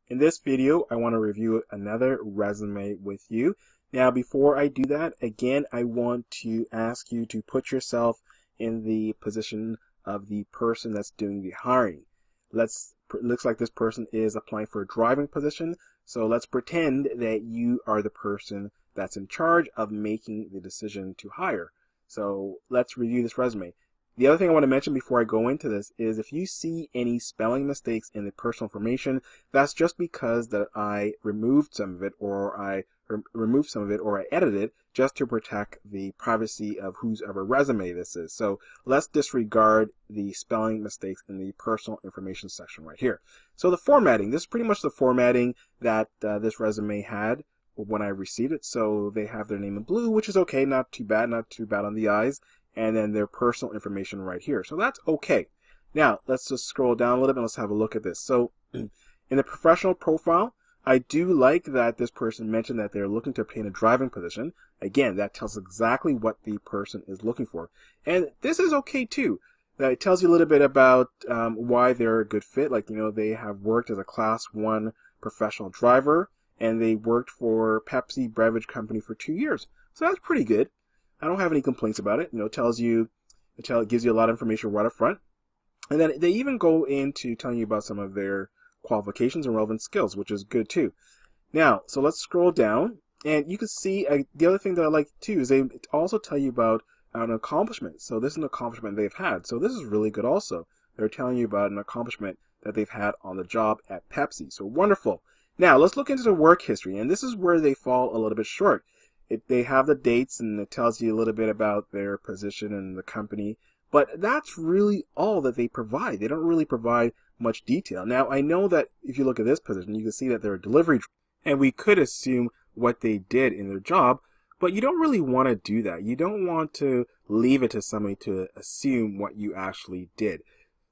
In this video, I want to review another resume with you. Now, before I do that, again, I want to ask you to put yourself in the position of the person that's doing the hiring. Looks like this person is applying for a driving position, so let's pretend that you are the person that's in charge of making the decision to hire. So let's review this resume. The other thing I want to mention before I go into this is if you see any spelling mistakes in the personal information, that's just because that I removed some of it or I edited it just to protect the privacy of whoever resume this is. So let's disregard the spelling mistakes in the personal information section right here. So the formatting, this is pretty much the formatting that this resume had when I received it. So they have their name in blue, which is okay, not too bad on the eyes. And then their personal information right here. So that's okay. Now, let's just scroll down a little bit and let's have a look at this. So in the professional profile, I do like that this person mentioned that they're looking to obtain a driving position. Again, that tells exactly what the person is looking for. And this is okay too. It tells you a little bit about why they're a good fit. Like, they have worked as a Class 1 professional driver and they worked for Pepsi Beverage Company for 2 years. So that's pretty good. I don't have any complaints about it. It gives you a lot of information right up front. And then they even go into telling you about some of their qualifications and relevant skills, which is good too. Now, so let's scroll down and you can see the other thing that I like too is they also tell you about an accomplishment. So this is an accomplishment they've had. So this is really good also. They're telling you about an accomplishment that they've had on the job at Pepsi. So wonderful. Now, let's look into the work history, and this is where they fall a little bit short. They have the dates and it tells you a little bit about their position in the company, but that's really all that they provide. They don't really provide much detail. Now, I know that if you look at this position, you can see that they're a delivery driver, and we could assume what they did in their job, but you don't really want to do that. You don't want to leave it to somebody to assume what you actually did.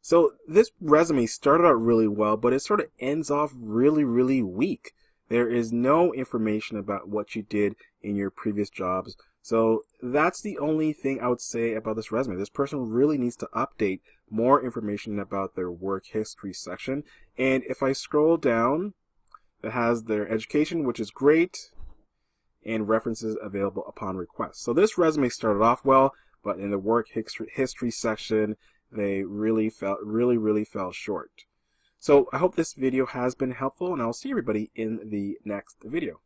So this resume started out really well, but it sort of ends off really, really weak. There is no information about what you did in your previous jobs. So that's the only thing I would say about this resume. This person really needs to update more information about their work history section. And if I scroll down, it has their education, which is great, and references available upon request. So this resume started off well, but in the work history section, they really fell short. So I hope this video has been helpful, and I'll see everybody in the next video.